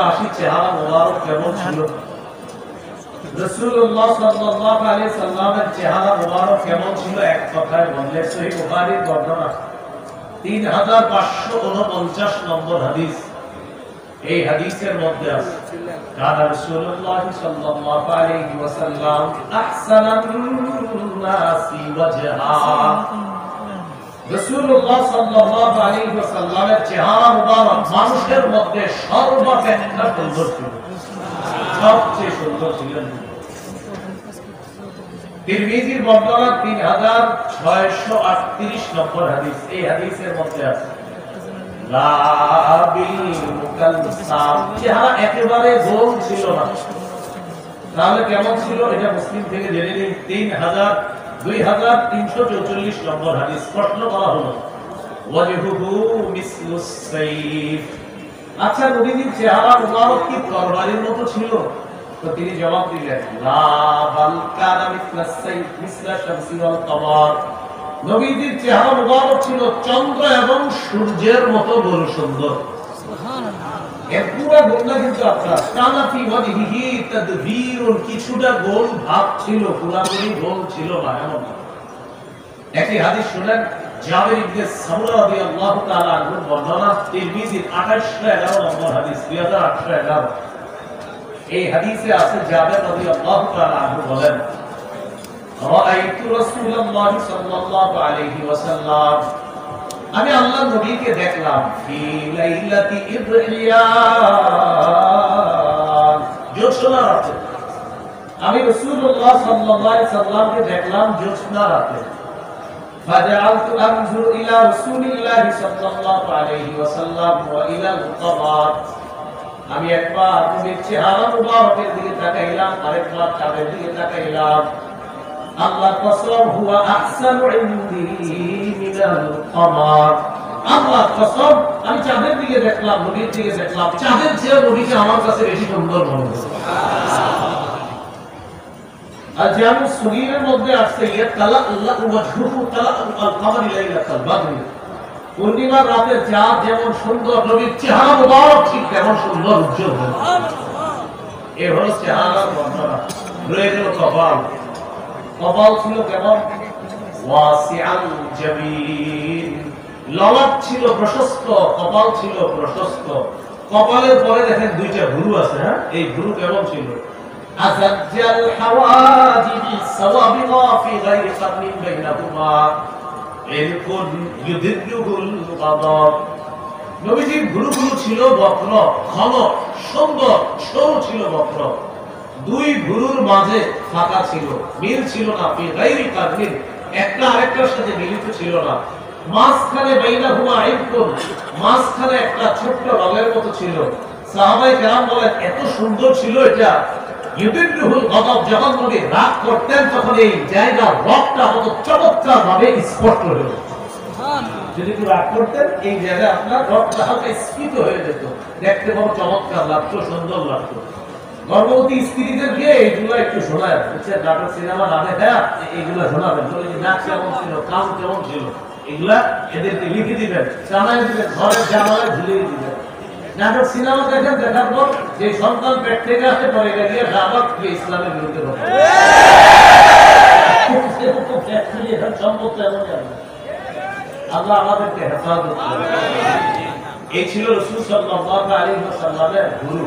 আসি চেহারা মোবারক কেমন ছিল, রাসূলুল্লাহ সাল্লাল্লাহু আলাইহি সাল্লামের চেহারা মোবারক কেমন ছিল এক কথায় বললে সহিহ বুখারীর বর্ণনা 3549 নম্বর হাদিস। এই হাদিসের মধ্যে আছে কানা রাসূলুল্লাহ সাল্লাল্লাহু আলাইহি ওয়াসাল্লাম আহসানান নাসি ওয়াজহা। রাসূলুল্লাহ সাল্লাল্লাহু আলাইহি ওয়াসাল্লামের চেহারা মুবারক মানুষের মধ্যে সর্বাপেক্ষা সুন্দর ছিল, সবচেয়ে সুন্দর ছিলেন। তিরমিজির বর্ণনা 3638 নম্বর হাদিস। এই হাদিসের মধ্যে আছে লা বিল মুকাল্লাসাম, চেহারা একেবারে গোল ছিল না। তাহলে কেমন ছিল এটা মুসলিম থেকে জেনে নিন। 2344 নম্বর হাদিস। প্রশ্ন করা হলো ওয়াজহুহু মিসলুস সাইফ, আচ্ছা নবীজির চেহারা মুবারক কি তরবারির মতো ছিল? তো তিনি জবাব দিলেন লা বাল কানা মিসলাস সাইফ মিসলা শামসি ওয়াল কমার, নবীজির চেহারা মুবারক ছিল চন্দ্র এবং সূর্যের মতো বড় সুন্দর। সুবহানাল্লাহ। এর পুরো গোলটা কিন্তু আপনার কানা ফি ওয়াজহিহি তাদবীরুন, কিছুটা গোল ভাব ছিল, পুরোপুরি গোল ছিল না এমন। একটি হাদিস শুনেন জাবির ইবনে সামুরা রাদিয়াল্লাহু তাআলা আনহু বর্ণনা, তিরমিজির 2811 নম্বর হাদিস, 2811। এই হাদিসে আছে জাবির রাদিয়াল্লাহু তাআলা আনহু বলেন রাআইতু রাসূলুল্লাহ সাল্লাল্লাহু আলাইহি ওয়াসাল্লাম, আমি আল্লাহর নবীকে দেখলাম ফি লাইলাতি ইবরিয়ান, জ্যোৎস্না রাতে। আমি রাসূলুল্লাহ সাল্লাল্লাহু আলাইহি সাল্লামকে দেখলাম জ্যোৎস্না রাতে। ফাজআলতু আনজুরু ইলা রাসূলিল্লাহ সাল্লাল্লাহু আলাইহি ওয়াসাল্লাম ওয়া ইলা আল-কমার, আমি একবার নবীর চেহারা মুবারকের দিকে তাকাইলাম, আরেকবার চাঁদের দিকে তাকাইলাম। আল্লাহর কসম হুয়া আহসানু ইনদি মিনাল কমার, আল্লাহর কসম আমি চাঁদের দিকে দেখলাম, নবীর দিকে দেখলাম, চাঁদের চেয়ে নবীকে আমার কাছে বেশি সুন্দর মনে হলো। সুবহানাল্লাহ। আর যেমন সগীরের মধ্যে আসছে ইয়াতালা আল্লাহু ওয়াজহুহু তালা আল কমারি লাইলাতাল বদর, পূর্ণিমার রাতে চাঁদ যেমন সুন্দর, নবীর চেহারা মুবারক ঠিক তেমন সুন্দর উজ্জ্বল। সুবহানাল্লাহ। এই হলো চেহারার বর্ণনা। রয়ে গেল কপাল। কপাল ছিল কেমন? ওয়াসিআল জাবিন, ললাট ছিল প্রশস্ত, কপাল ছিল প্রশস্ত। কপালের পরে দেখেন দুইটা ভুরু আছে। হ্যাঁ, এই ভুরু কেমন ছিল? আযাজ্জাল হাওয়াজিবি সাওয়াবিগা ফি গায়রি কারনিন বাইনাহুমা ইলকুন ইউদিরুল গাদাব, নবীজির ভুরুগুলো ছিল বক্র, ঘন, সুন্দর, সরু ছিল বক্র। দুই ভুরুর মাঝে ফাঁকা ছিল, মিল ছিল না। ফি গায়রি কারনিন, একটা আরেকটার সাথে মিলিত ছিল না। মাঝখানে বাইনাহুমা ইলকুন, মাঝখানে একটা ছোট্ট রগের মতো ছিল। সাহাবায়ে কেরাম বলেন এত সুন্দর ছিল এটা, ইউদিরুল গাদাব, যখন নবী রাগ করতেন তখন এই জায়গা রগটা হতো চমৎকার ভাবে স্পষ্ট হয়ে যেত। সুবহানাল্লাহ। যদি কেউ রাগ করতেন এই জায়গায় আপনার রগটা হালকা স্ফীত হয়ে যেত, দেখতে বড় চমৎকার লাগতো, সুন্দর লাগতো। গর্ভবতী স্ত্রীদেরকে এইগুলো একটু শোনায়, বুঝছেন, নাটক সিনেমা না দেখা এইগুলো শোনাবেন, নাচ কেমন ছিল, কাম কেমন ছিল, এগুলা এদেরকে লিখে দিবেন, জানাই দিবেন, ঘরের জানালায় ঝুলিয়ে দিবেন। নাটক সিনেমা দেখেন, দেখার পর যে সন্তান পেট থেকে আসে পরে গিয়ে আবার ইসলামের বিরুদ্ধে হবে। আল্লাহ আমাদেরকে হেফাজত করুন। এই ছিল রাসূল সাল্লাল্লাহু আলাইহি ওয়াসাল্লামের গুরু।